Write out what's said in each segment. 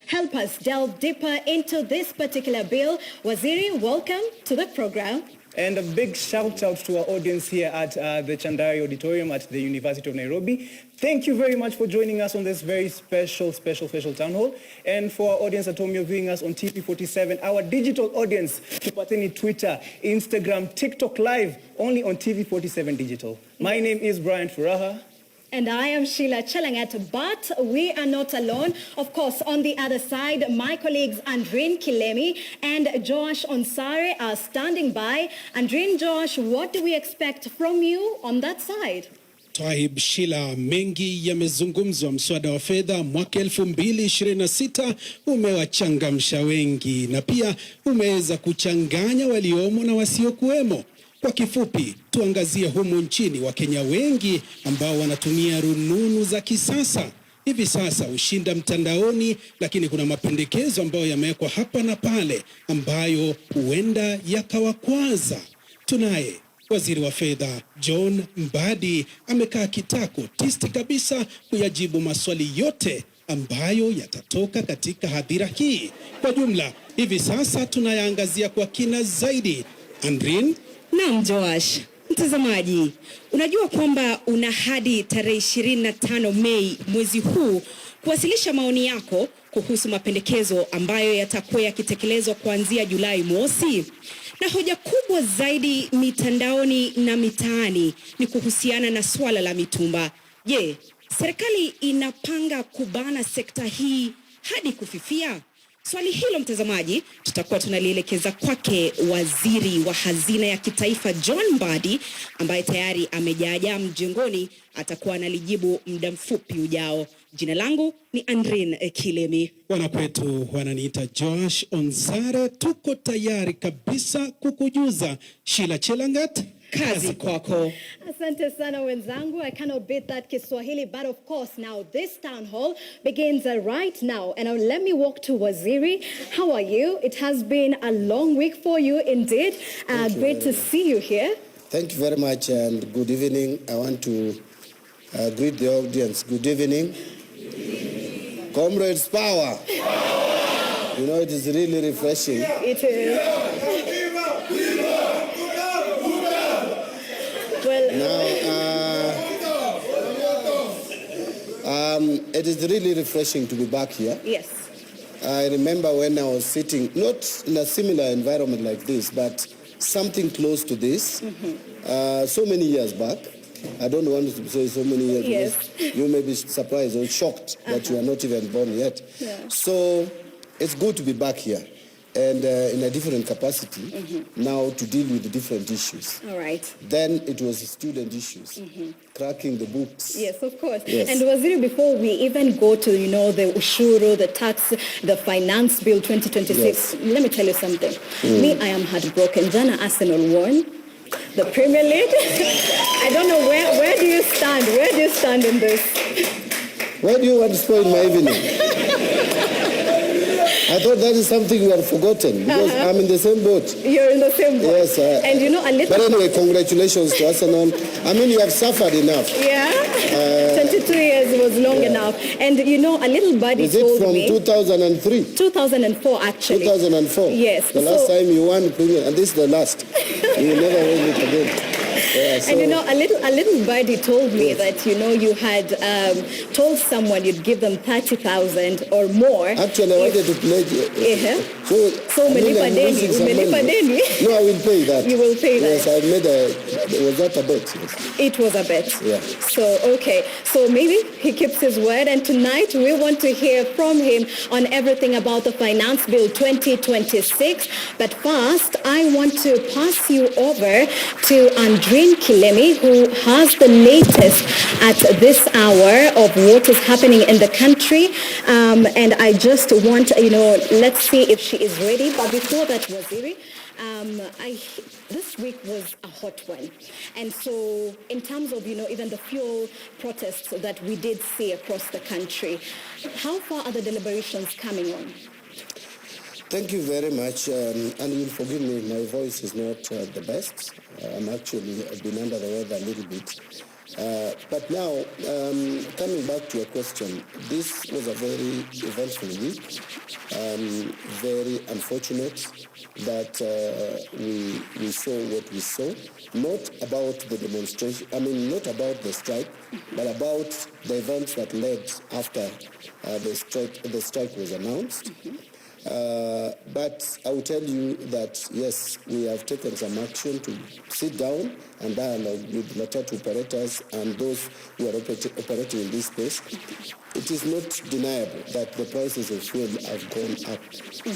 help us delve deeper into this particular bill. Waziri, welcome to the program. And a big shout out to our audience here at the Chandari Auditorium at the University of Nairobi. Thank you very much for joining us on this very special town hall. And for our audience at home, you're viewing us on TV47, our digital audience, tupateni Twitter, Instagram, TikTok live, only on TV47 Digital. My name is Brian Furaha. And I am Sheila Chelangat, but we are not alone. Of course, on the other side, my colleagues Andrine Kilemi and Josh Onsare are standing by. Andrine, Josh, what do we expect from you on that side? Twahib Sheila, mengi yamezungumzwa. Mswada wa fedha mwaka 2026 umewachangamsha wengi na pia umeweza kuchanganya waliomo na wasiokuwemo. Kwa kifupi, tuangazie humu nchini Wakenya wengi ambao wanatumia rununu za kisasa. Hivi sasa ushinda mtandaoni, lakini kuna mapendekezo ambayo yamewekwa hapa na pale ambayo huenda yakawakwaza. Tunaye Waziri wa Fedha John Mbadi amekaa kitako tisti kabisa kuyajibu maswali yote ambayo yatatoka katika hadhira hii. Kwa jumla, hivi sasa tunayaangazia kwa kina zaidi. Andrine? Naam Joash, mtazamaji, unajua kwamba una hadi tarehe 25 Mei mwezi huu kuwasilisha maoni yako kuhusu mapendekezo ambayo yatakuwa yakitekelezwa kuanzia Julai mosi. Na hoja kubwa zaidi mitandaoni na mitaani ni kuhusiana na swala la mitumba. Je, serikali inapanga kubana sekta hii hadi kufifia? Swali hilo mtazamaji, tutakuwa tunalielekeza kwake Waziri wa Hazina ya Kitaifa John Mbadi, ambaye tayari amejaajaa mjengoni. Atakuwa analijibu muda mfupi ujao. Jina langu ni Andrine Kilemi. Wanakwetu wananiita Josh Onsare. Tuko tayari kabisa kukujuza. Sheila Chelangat, kazi kwako. Asante sana wenzangu. I cannot beat that Kiswahili, but of course now this town hall begins right now. And now let me walk to Waziri. How are you? It has been a long week for you indeed. Great to see you here. Thank you very much and good evening. I want to greet the audience. Good evening. Comrades, power. You know, it is really refreshing. It is. It is really refreshing to be back here. Yes. I remember when I was sitting, not in a similar environment like this, but something close to this, so many years back. I don't want to say so many years. Yes. You may be surprised or shocked that you are not even born yet. Yeah. So it's good to be back here. And in a different capacity now to deal with the different issues. All right. Then it was student issues, cracking the books. Yes, of course. Yes. And Waziri, before we even go to, the ushuru, the tax, the finance bill 2026, Yes. let me tell you something. Me, I am heartbroken. Jana Arsenal won the Premier League. I don't know, where do you stand? Where do you stand in this? Why do you want to spoil my evening? I thought that is something you have forgotten because I'm in the same boat. You're in the same boat. Yes. And a little... But anyway, congratulations to Arsenal. I mean, you have suffered enough. Yeah. 22 years was long enough. And a little buddy told me... Is it from 2003? 2004, actually. 2004? Yes. The last time you won Premier, and this is the last. You will never win it again. Yeah, so. And a little birdie told me that you had told someone you'd give them 30,000 or more. Actually, I wanted to play. So Melipa Deni. No, I will pay that. You will pay that. Yes, I made was that a bet? Yes. It was a bet. Yeah. So okay. So maybe he keeps his word, and tonight we want to hear from him on everything about the Finance Bill 2026. But first, I want to pass you over to Andrine Kilemi, who has the latest at this hour of what is happening in the country. And I just want, let's see if she is ready. But before that, Waziri, this week was a hot one. And so in terms of, even the fuel protests that we did see across the country, how far are the deliberations coming on? Thank you very much. And you'll forgive me, my voice is not the best. I've been under the weather a little bit. But now, coming back to your question, this was a very eventful week, very unfortunate that we saw what we saw, not about the demonstration, not about the strike, but about the events that led after the strike was announced. But I will tell you that, yes, we have taken some action to sit down and dialogue with matatu operators and those who are operating in this space. It is not deniable that the prices of fuel have gone up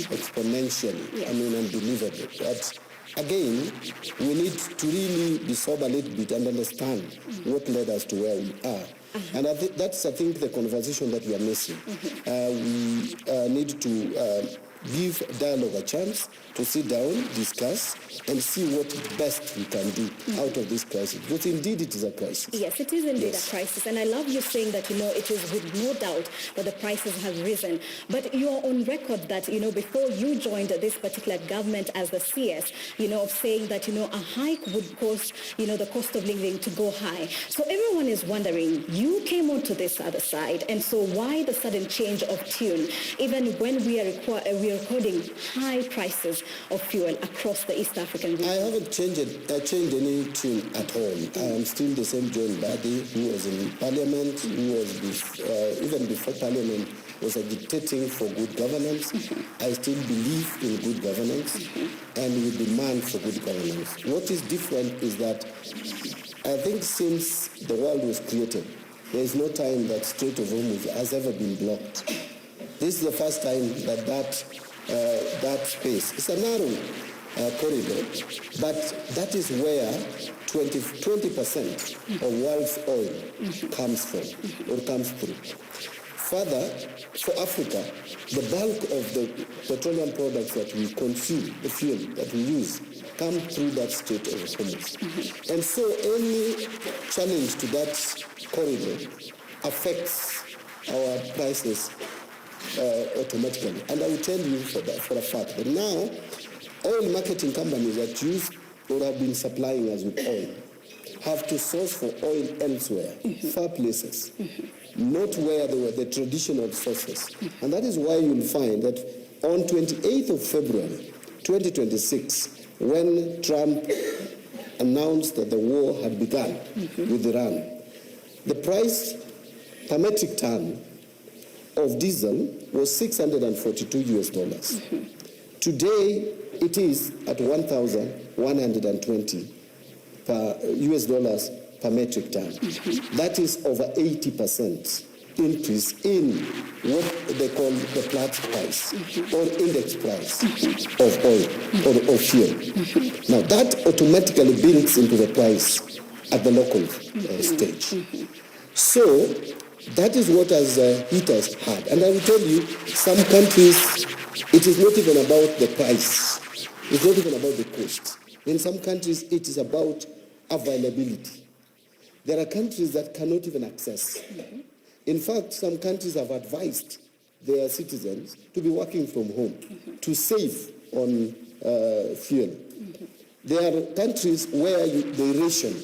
exponentially, unbelievable. But again, we need to really be sober a little bit and understand what led us to where we are. And that's, I think, the conversation that we are missing. We need to give dialogue a chance to sit down, discuss, and see what best we can do out of this crisis. Because indeed it is a crisis. Yes, it is indeed a crisis. And I love you saying that, it is with no doubt that the prices have risen. But you're on record that, before you joined this particular government as the CS, of saying that, a hike would cause, the cost of living to go high. So everyone is wondering, you came onto this other side, and so why the sudden change of tune, even when we are recording high prices of fuel across the East African region? I haven't changed any tune at all. I am still the same John Mbadi who was in Parliament, who was even before Parliament was agitating for good governance. I still believe in good governance, and we demand for good governance. What is different is that I think since the world was created, there is no time that Strait of Hormuz has ever been blocked. This is the first time that space, it's a narrow corridor, but that is where 20% of world's oil comes from, or comes through. Further, for Africa, the bulk of the petroleum products that we consume, the fuel that we use, come through that Strait of Hormuz. And so any challenge to that corridor affects our prices automatically. And I will tell you for a fact that now, oil marketing companies that use or have been supplying us with oil have to source for oil elsewhere, far places, not where they were the traditional sources. And that is why you'll find that on 28th of February, 2026, when Trump announced that the war had begun with Iran, the price per metric ton of diesel was $642. Today, it is at 1,120 US dollars per metric ton. That is over 80% increase in what they call the Platts price or index price of oil or of fuel. Now that automatically builds into the price at the local stage. So that is what has hit us hard. And I will tell you, some countries, it is not even about the price. It's not even about the cost. In some countries, it is about availability. There are countries that cannot even access. In fact, some countries have advised their citizens to be working from home to save on fuel. There are countries where they ration.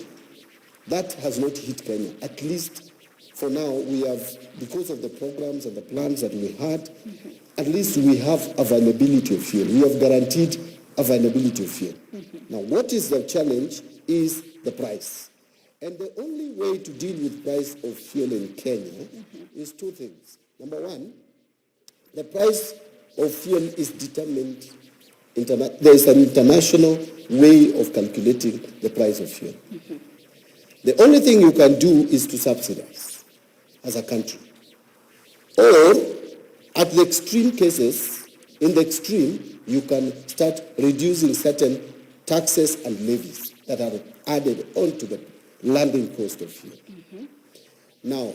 That has not hit Kenya. At least for now, we have, because of the programs and the plans that we had, at least we have availability of fuel. We have guaranteed availability of fuel. Now, what is the challenge is the price. And the only way to deal with price of fuel in Kenya is two things. Number one, the price of fuel is determined. There is an international way of calculating the price of fuel. The only thing you can do is to subsidize as a country. Or, at the extreme cases, in the extreme, you can start reducing certain taxes and levies that are added onto the landing cost of fuel. Now,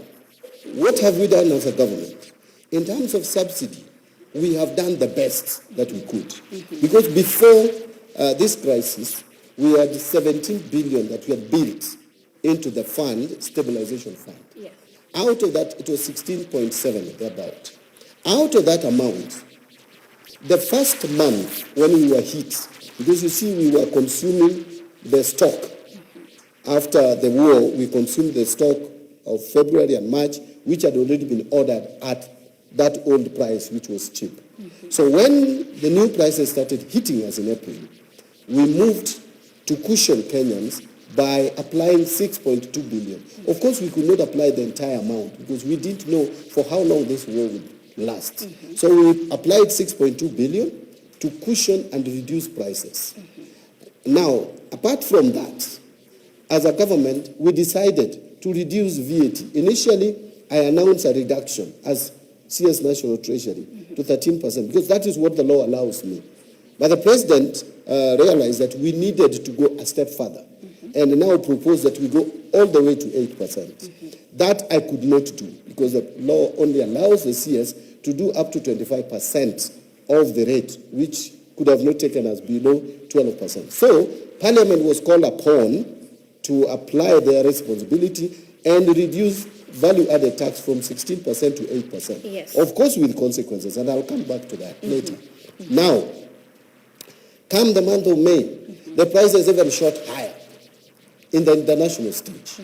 what have we done as a government? In terms of subsidy, we have done the best that we could. Because before this crisis, we had 17 billion that we had built into the fund, stabilization fund. Yeah. Out of that, it was 16.7 thereabout. Out of that amount, the first month when we were hit, because you see we were consuming the stock After the war, we consumed the stock of February and March, which had already been ordered at that old price, which was cheap. So when the new prices started hitting us in April, we moved to cushion Kenyans by applying 6.2 billion. Of course, we could not apply the entire amount because we didn't know for how long this war would last. So we applied 6.2 billion to cushion and reduce prices. Now, apart from that, as a government, we decided to reduce VAT. Initially, I announced a reduction as CS National Treasury to 13% because that is what the law allows me. But the president realized that we needed to go a step further and now proposed that we go all the way to 8%. That I could not do because the law only allows the CS to do up to 25% of the rate, which could have not taken us below 12%. So Parliament was called upon to apply their responsibility and reduce value-added tax from 16% to 8%. Yes. Of course, with consequences, and I'll come back to that later. Now, come the month of May, the prices even shot higher in the international stage,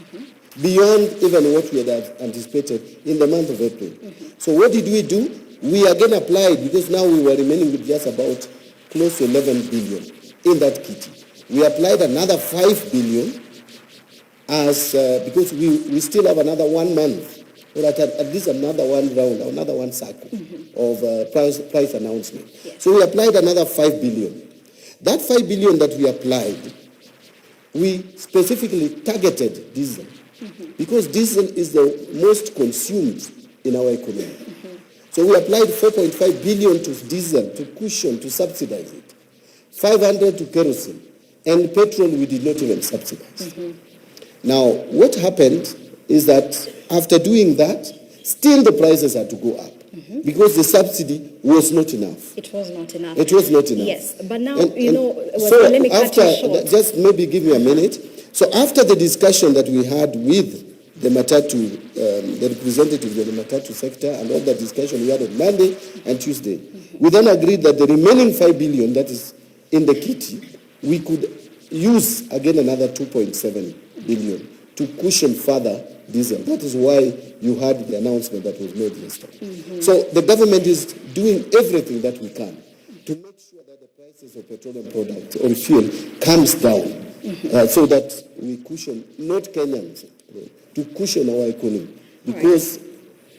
beyond even what we had anticipated in the month of April. So what did we do? We again applied, because now we were remaining with just about close to 11 billion in that kitty. We applied another 5 billion as because we still have another 1 month, or at least another one round, another one cycle of price announcement. Yes. So we applied another 5 billion. That 5 billion that we applied, we specifically targeted diesel because diesel is the most consumed in our economy. So we applied 4.5 billion to diesel, to cushion, to subsidize it. 500 to kerosene. And petrol we did not even subsidize. Now, what happened is that after doing that, still the prices had to go up because the subsidy was not enough. It was not enough. It was not enough. Yes, but now, so let me cut you short. just maybe give me a minute. So after the discussion that we had with the Matatu, the representatives of the Matatu sector, and all the discussion we had on Monday and Tuesday, we then agreed that the remaining 5 billion that is in the kitty, we could use again another 2.7 billion to cushion further diesel. That is why you had the announcement that was made yesterday. So the government is doing everything that we can to make sure that the prices of petroleum products or fuel comes down so that we cushion, not Kenyans, to cushion our economy. Because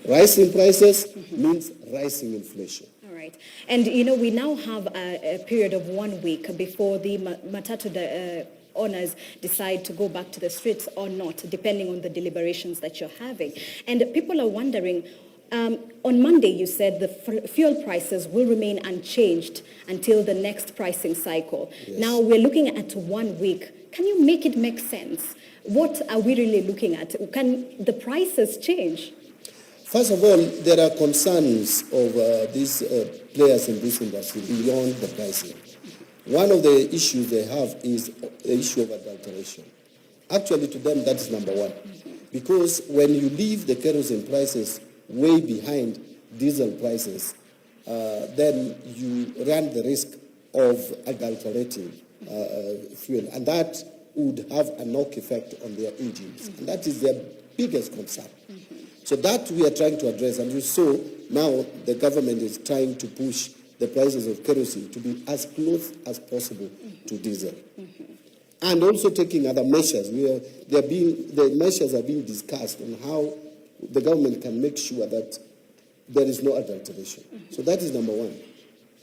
rising prices means rising inflation. All right. And, we now have a period of 1 week before the Matatu owners decide to go back to the streets or not, depending on the deliberations that you're having. And people are wondering, on Monday you said the fuel prices will remain unchanged until the next pricing cycle. Yes. Now we're looking at 1 week. Can you make it make sense? What are we really looking at? Can the prices change? First of all, there are concerns of these players in this industry beyond the pricing. One of the issues they have is the issue of adulteration. Actually, to them, that is number one. Because when you leave the kerosene prices way behind diesel prices, then you run the risk of adulterating fuel. And that would have a knock effect on their engines. And that is their biggest concern. So that we are trying to address. And you saw now the government is trying to push the prices of kerosene to be as close as possible to diesel. And also taking other measures. The measures are being discussed on how the government can make sure that there is no adulteration. So that is number one.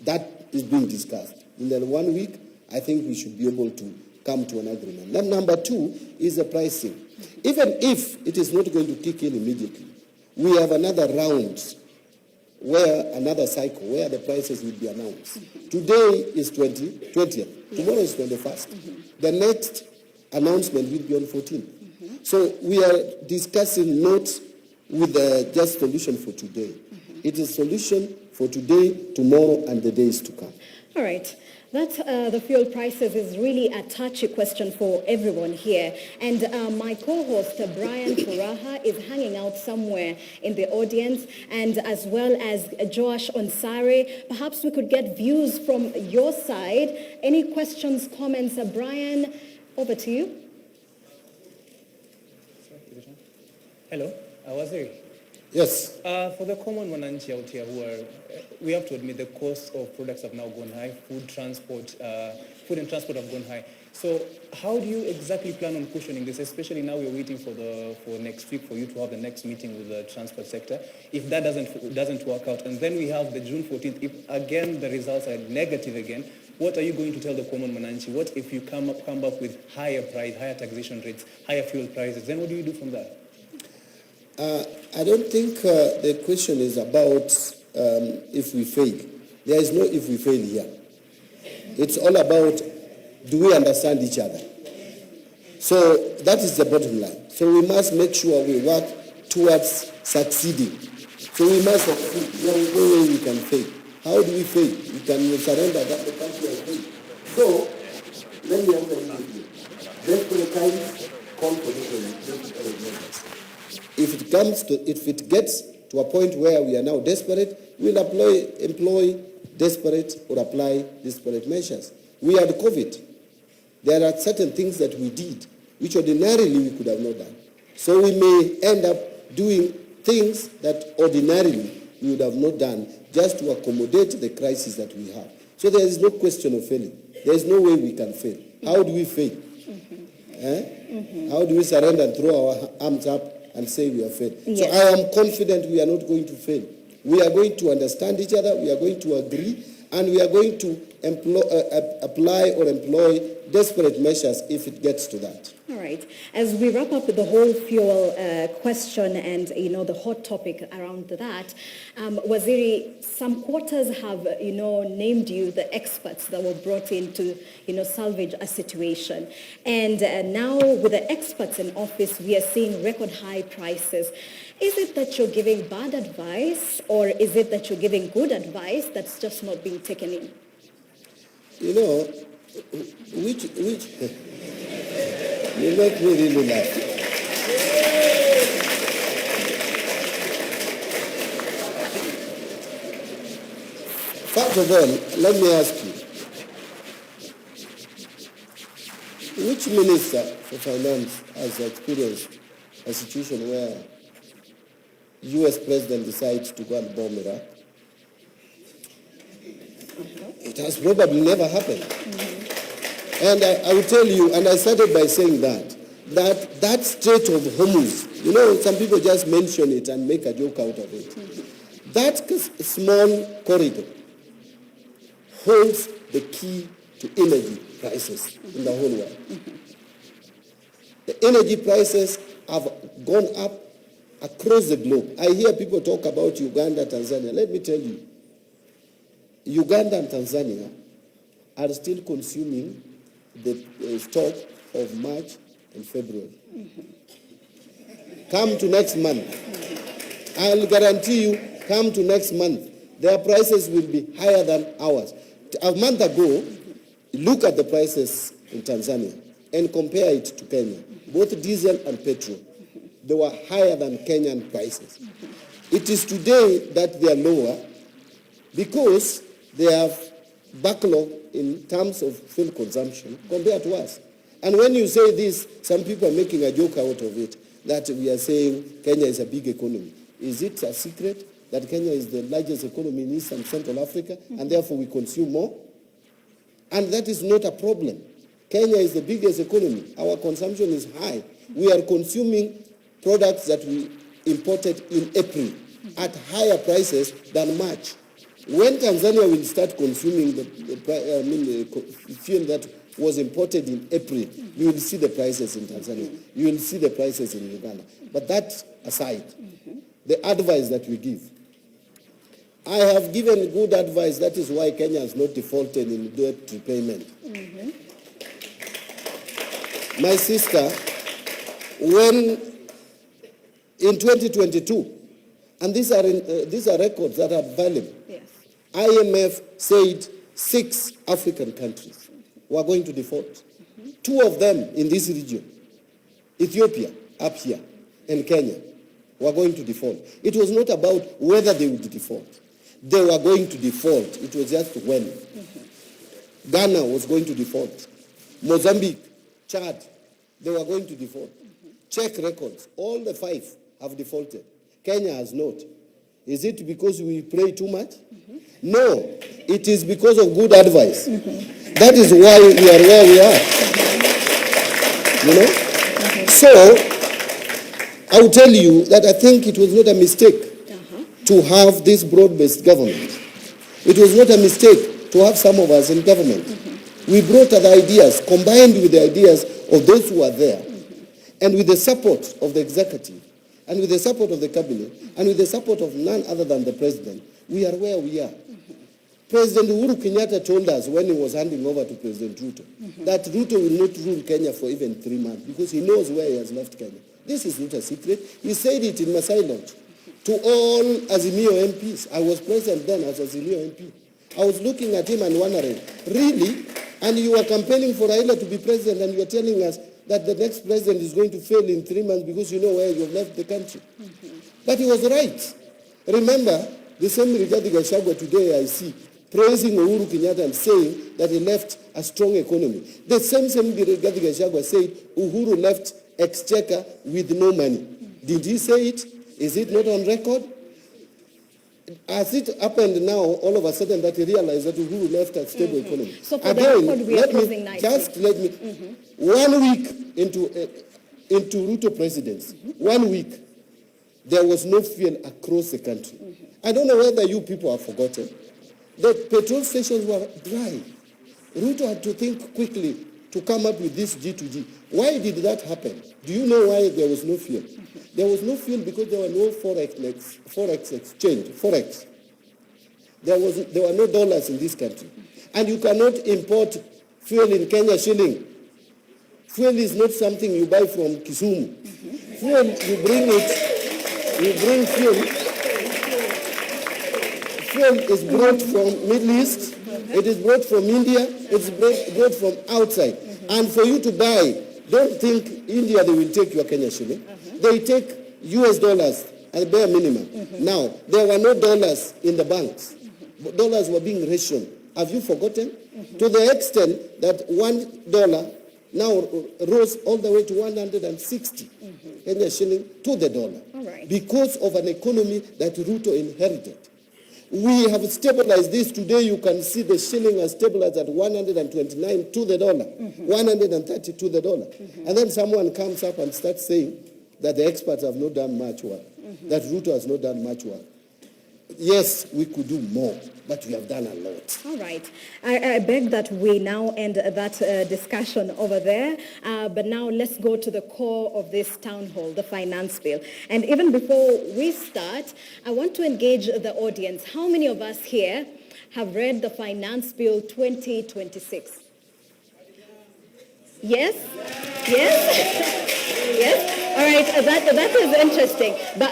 That is being discussed. In the 1 week, I think we should be able to come to an agreement. Then number two is the pricing. Even if it is not going to kick in immediately, we have another round another cycle where the prices will be announced. Today is 20th. Tomorrow is 21st. The next announcement will be on 14th. So we are discussing not with just solution for today. It is solution for today, tomorrow, and the days to come. All right. That the fuel prices is really a touchy question for everyone here. And my co-host, Brian Furaha, is hanging out somewhere in the audience, and as well as Joash Onsare. Perhaps we could get views from your side. Any questions, comments? Brian, over to you. Hello, Waziri. Yes. For the common mwananchi out here who are, we have to admit the cost of products have now gone high. Food and transport have gone high. So how do you exactly plan on cushioning this, especially now we're waiting for next week for you to have the next meeting with the transport sector? If that doesn't work out, and then we have the June 14th, if again the results are negative again, what are you going to tell the common mananchi? What if you come back with higher taxation rates, higher fuel prices? Then what do you do from there? I don't think the question is about if we fail. There is no if we fail here. It's all about, do we understand each other? So that is the bottom line. So we must make sure we work towards succeeding. So we must succeed. There is no way we can fail. How do we fail? We can surrender that the country has failed. So let me answer you. Desperate call for different measures. If it gets to a point where we are now desperate, we'll employ desperate or apply desperate measures. We had COVID. There are certain things that we did which ordinarily we could have not done. So we may end up doing things that ordinarily we would have not done just to accommodate the crisis that we have. So there is no question of failing. There is no way we can fail. How do we fail? How do we surrender and throw our arms up and say we have failed? Yes. So I am confident we are not going to fail. We are going to understand each other, we are going to agree, and we are going to apply or employ desperate measures if it gets to that. All right. As we wrap up with the whole fuel question and, the hot topic around that, Waziri, some quarters have, named you the experts that were brought in to, salvage a situation. And now with the experts in office, we are seeing record high prices. Is it that you're giving bad advice, or is it that you're giving good advice that's just not being taken in? Which you make me really laugh. First of all, let me ask you, which minister for finance has experienced a situation where U.S. president decides to go and bomb Iraq? It has probably never happened. And I will tell you, and I started by saying that Strait of Hormuz, some people just mention it and make a joke out of it. That small corridor holds the key to energy prices in the whole world. The energy prices have gone up across the globe. I hear people talk about Uganda, Tanzania. Let me tell you, Uganda and Tanzania are still consuming the stock of March and February. Come to next month. I'll guarantee you, come to next month, their prices will be higher than ours. A month ago, look at the prices in Tanzania and compare it to Kenya. Both diesel and petrol, they were higher than Kenyan prices. It is today that they are lower because they have backlog in terms of fuel consumption compared to us. And when you say this, some people are making a joke out of it, that we are saying Kenya is a big economy. Is it a secret that Kenya is the largest economy in East and Central Africa, and therefore we consume more? And that is not a problem. Kenya is the biggest economy. Our consumption is high. We are consuming products that we imported in April at higher prices than March. When Tanzania will start consuming the fuel that was imported in April, you will see the prices in Tanzania. You will see the prices in Uganda. But that aside, the advice that we give, I have given good advice. That is why Kenya has not defaulted in debt repayment. My sister, when in 2022, and these are records that are valid. Yes. IMF said 6 African countries were going to default. 2 of them in this region, Ethiopia, up here, and Kenya, were going to default. It was not about whether they would default. They were going to default. It was just when. Ghana was going to default. Mozambique, Chad, they were going to default. Check records. All the 5 have defaulted. Kenya has not. Is it because we pray too much? No, it is because of good advice. That is why we are where we are. You know? So, I will tell you that I think it was not a mistake to have this broad-based government. It was not a mistake to have some of us in government. We brought other ideas, combined with the ideas of those who are there, and with the support of the executive, and with the support of the cabinet, and with the support of none other than the president, we are where we are. President Uhuru Kenyatta told us when he was handing over to President Ruto that Ruto will not rule Kenya for even 3 months because he knows where he has left Kenya. This is not a secret. He said it in Masai Lodge to all Azimio MPs. I was present then as Azimio MP. I was looking at him and wondering, really? And you are campaigning for Raila to be president and you are telling us that the next president is going to fail in 3 months because you know where you have left the country. But he was right. Remember, the same Rigathi Gachagua today I see praising Uhuru Kenyatta and saying that he left a strong economy. The same Rigathi Gachagua said Uhuru left exchequer with no money. Did he say it? Is it not on record? Has it happened now all of a sudden that he realized that Uhuru left a stable economy? So for the record, we are closing nicely. Just let me, 1 week into Ruto presidency, 1 week, there was no fuel across the country. I don't know whether you people have forgotten. The petrol stations were dry. Ruto had to think quickly to come up with this G2G. Why did that happen? Do you know why there was no fuel? There was no fuel because there were no forex exchange. Forex. There were no dollars in this country. And you cannot import fuel in Kenya shilling. Fuel is not something you buy from Kisumu. Fuel, you bring fuel. Fuel is brought from Middle East, it is brought from India, it's brought from outside. And for you to buy, don't think India, they will take your Kenya shilling. They take US dollars at the bare minimum. Now, there were no dollars in the banks. Dollars were being rationed. Have you forgotten? To the extent that $1 now rose all the way to 160 Kenya shilling to the dollar. Because of an economy that Ruto inherited. We have stabilized this. Today you can see the shilling has stabilized at 129 to the dollar, 130 to the dollar. And then someone comes up and starts saying that the experts have not done much work, that Ruto has not done much work. Yes, we could do more, but we have done a lot. All right. I beg that we now end that discussion over there. But now let's go to the core of this town hall, the finance bill. And even before we start, I want to engage the audience. How many of us here have read the finance bill 2026? Yes? Yes? Yes? All right, that is interesting. But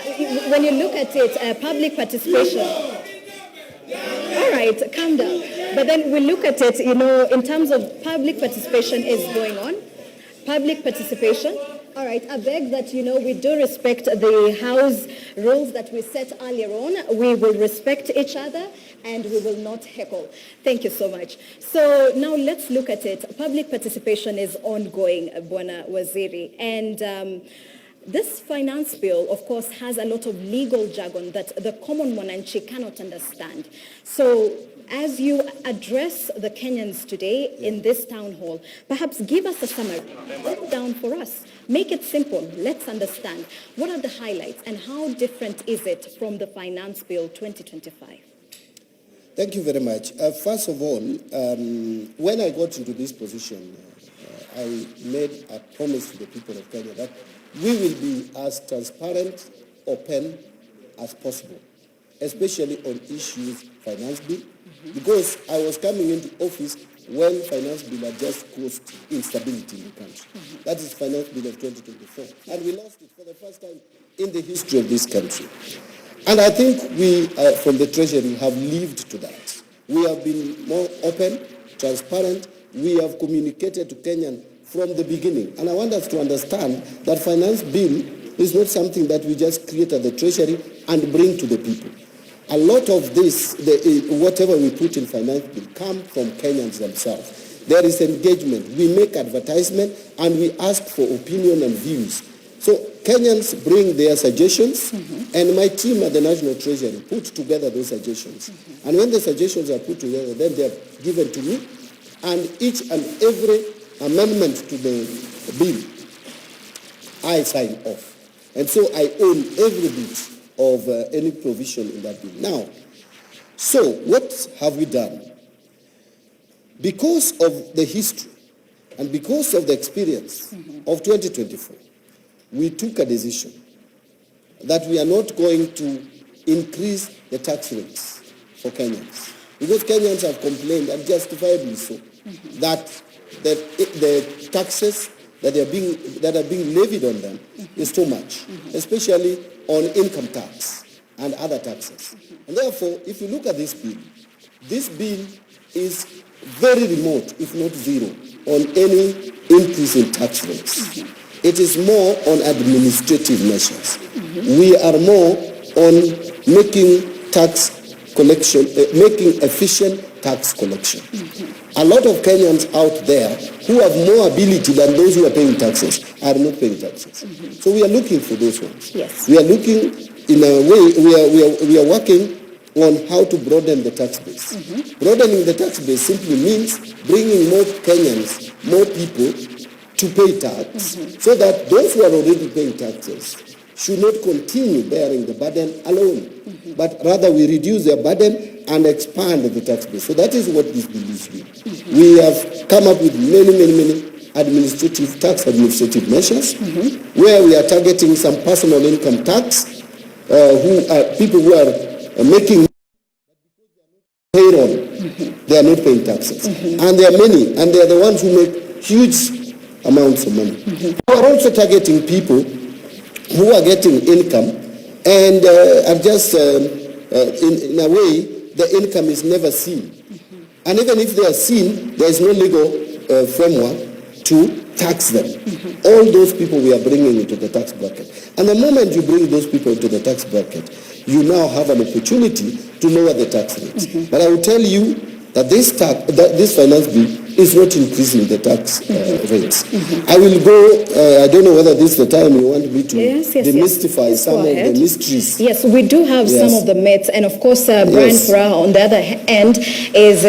when you look at it, public participation. All right, calm down. But then we look at it, in terms of public participation is going on. Public participation. All right, I beg that, we do respect the House rules that we set earlier on. We will respect each other and we will not heckle. Thank you so much. So now let's look at it. Public participation is ongoing, Bwana Waziri. And this finance bill, of course, has a lot of legal jargon that the common mwananchi cannot understand. So as you address the Kenyans today in this town hall, perhaps give us a summary. Break it down for us. Make it simple. Let's understand. What are the highlights and how different is it from the Finance Bill 2025? Thank you very much. First of all, when I got into this position, I made a promise to the people of Kenya that we will be as transparent, open as possible, especially on issues finance bill, because I was coming into office when finance bill had just caused instability in the country. That is finance bill of 2024. And we lost it for the first time in the history of this country. And I think we, from the Treasury, have lived to that. We have been more open, transparent. We have communicated to Kenyans from the beginning. And I want us to understand that finance bill is not something that we just create at the Treasury and bring to the people. A lot of this, whatever we put in finance bill, come from Kenyans themselves. There is engagement. We make advertisement and we ask for opinion and views. So Kenyans bring their suggestions, and my team at the National Treasury put together those suggestions. And when the suggestions are put together, then they are given to me, and each and every amendment to the bill, I sign off. And so I own every bit of any provision in that bill. Now, so what have we done? Because of the history and because of the experience of 2024, we took a decision that we are not going to increase the tax rates for Kenyans. Because Kenyans have complained, and justifiably so, that the taxes that are being levied on them is too much, especially on income tax and other taxes. And therefore, if you look at this bill is very remote, if not zero, on any increase in tax rates. It is more on administrative measures. We are more on making tax collection, making efficient tax collection. A lot of Kenyans out there who have more ability than those who are paying taxes are not paying taxes. So we are looking for those ones. Yes. We are looking in a way, we are working on how to broaden the tax base. Broadening the tax base simply means bringing more Kenyans, more people to pay tax, so that those who are already paying taxes should not continue bearing the burden alone, but rather we reduce their burden and expand the tax base. So that is what this bill is doing. We have come up with many tax administrative measures, where we are targeting some personal income tax, who are people who are making payroll, they are not paying taxes. And there are many, and they are the ones who make huge amounts of money. We are also targeting people who are getting income, and are just, in a way, the income is never seen. And even if they are seen, there is no legal framework to tax them. All those people we are bringing into the tax bracket. And the moment you bring those people into the tax bracket, you now have an opportunity to lower the tax rates. But I will tell you that this finance bill is not increasing the tax rates. I will go, I don't know whether this is the time you want me to demystify some of the mysteries. Yes, we do have some of the myths, and of course, Brian Farah, on the other end, is,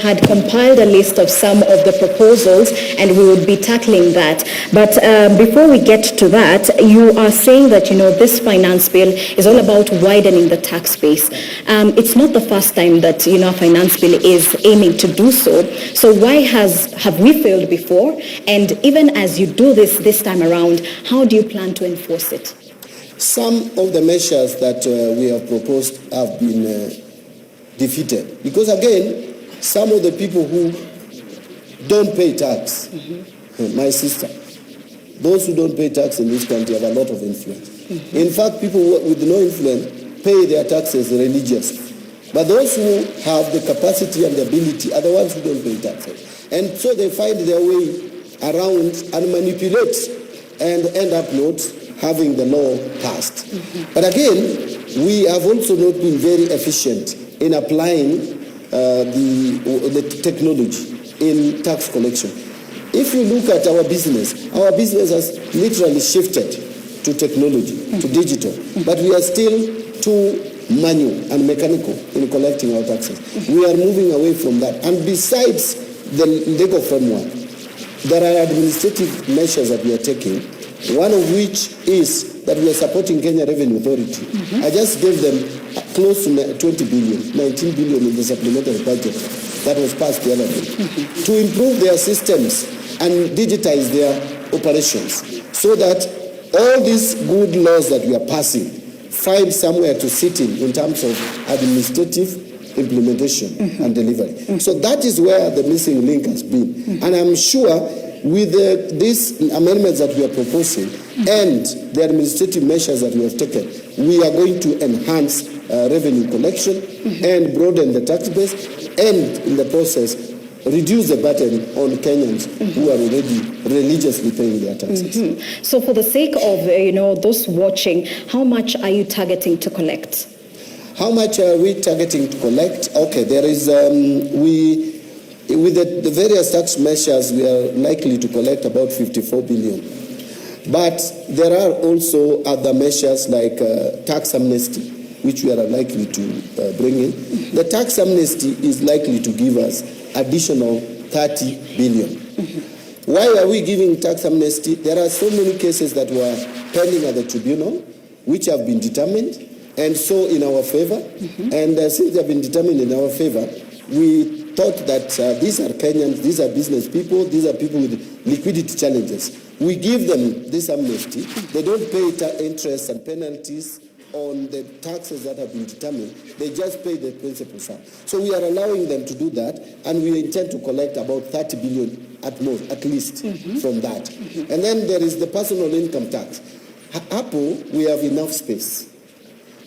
had compiled a list of some of the proposals, and we would be tackling that. But before we get to that, you are saying that, this finance bill is all about widening the tax base. It's not the first time that, a finance bill is aiming to do so. So why have we failed before? And even as you do this time around, how do you plan to enforce it? Some of the measures that we have proposed have been defeated. Because again, some of the people who don't pay tax, my sister, those who don't pay tax in this country have a lot of influence. In fact, people with no influence pay their taxes religiously. But those who have the capacity and the ability are the ones who don't pay taxes. And so they find their way around and manipulate and end up not having the law passed. But again, we have also not been very efficient in applying the technology in tax collection. If you look at our business has literally shifted to technology, to digital, but we are still too manual and mechanical in collecting our taxes. We are moving away from that. And besides the legal framework, there are administrative measures that we are taking, one of which is that we are supporting Kenya Revenue Authority. I just gave them close to 20 billion, 19 billion in the supplementary budget that was passed the other day, to improve their systems and digitize their operations, so that all these good laws that we are passing find somewhere to sit in terms of administrative implementation and delivery. So that is where the missing link has been. And I'm sure with these amendments that we are proposing and the administrative measures that we have taken, we are going to enhance revenue collection and broaden the tax base, and in the process reduce the burden on Kenyans who are already religiously paying their taxes. So for the sake of those watching, how much are you targeting to collect? How much are we targeting to collect? Okay, there is with the various tax measures, we are likely to collect about 54 billion. But there are also other measures like tax amnesty, which we are likely to bring in. The tax amnesty is likely to give us additional 30 billion. Why are we giving tax amnesty? There are so many cases that were pending at the tribunal, which have been determined, and so in our favor. And since they have been determined in our favor, we thought that these are Kenyans, these are business people, these are people with liquidity challenges. We give them this amnesty. They don't pay interest and penalties on the taxes that have been determined. They just pay the principal sum. So we are allowing them to do that, and we intend to collect about 30 billion at most, at least, from that. And then there is the personal income tax. Apple, we have enough space,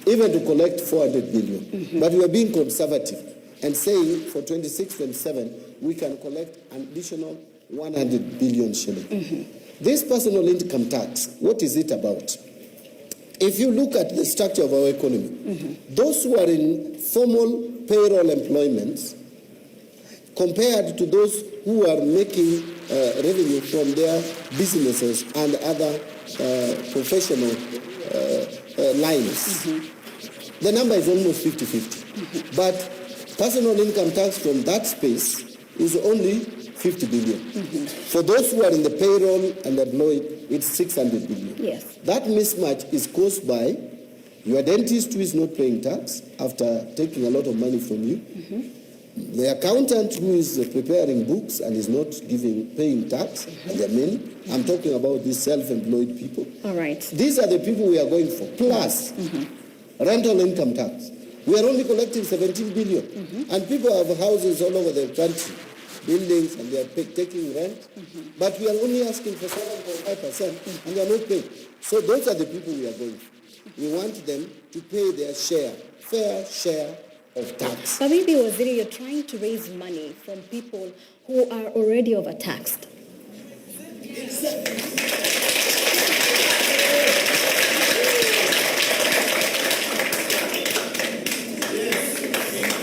even to collect 400 billion. But we are being conservative and saying for 26-27, we can collect an additional 100 billion shilling. This personal income tax, what is it about? If you look at the structure of our economy, those who are in formal payroll employments compared to those who are making revenue from their businesses and other professional lines, the number is almost 50-50. But personal income tax from that space is only 50 billion. For those who are in the payroll and employed, it's 600 billion. Yes. That mismatch is caused by your dentist who is not paying tax after taking a lot of money from you, the accountant who is preparing books and is not paying tax, and there are many. I'm talking about these self-employed people. All right. These are the people we are going for. Plus, rental income tax. We are only collecting 17 billion. And people have houses all over the country, buildings, and they are taking rent. But we are only asking for 7.5%, and they are not paying. So those are the people we are going for. We want them to pay their share, fair share of tax. But maybe, Waziri, you're trying to raise money from people who are already overtaxed.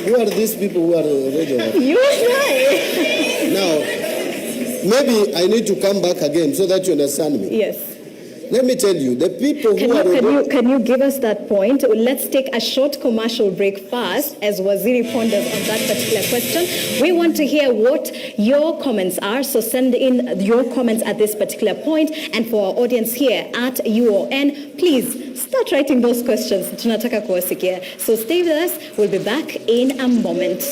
Who are these people who are already overtaxed? You and I. Now, maybe I need to come back again so that you understand me. Yes. Let me tell you, the people who Can you give us that point? Let's take a short commercial break first as Waziri ponders on that particular question. We want to hear what your comments are, so send in your comments at this particular point. And for our audience here at UON, please start writing those questions. Tunataka kuwasikia. So stay with us. We'll be back in a moment.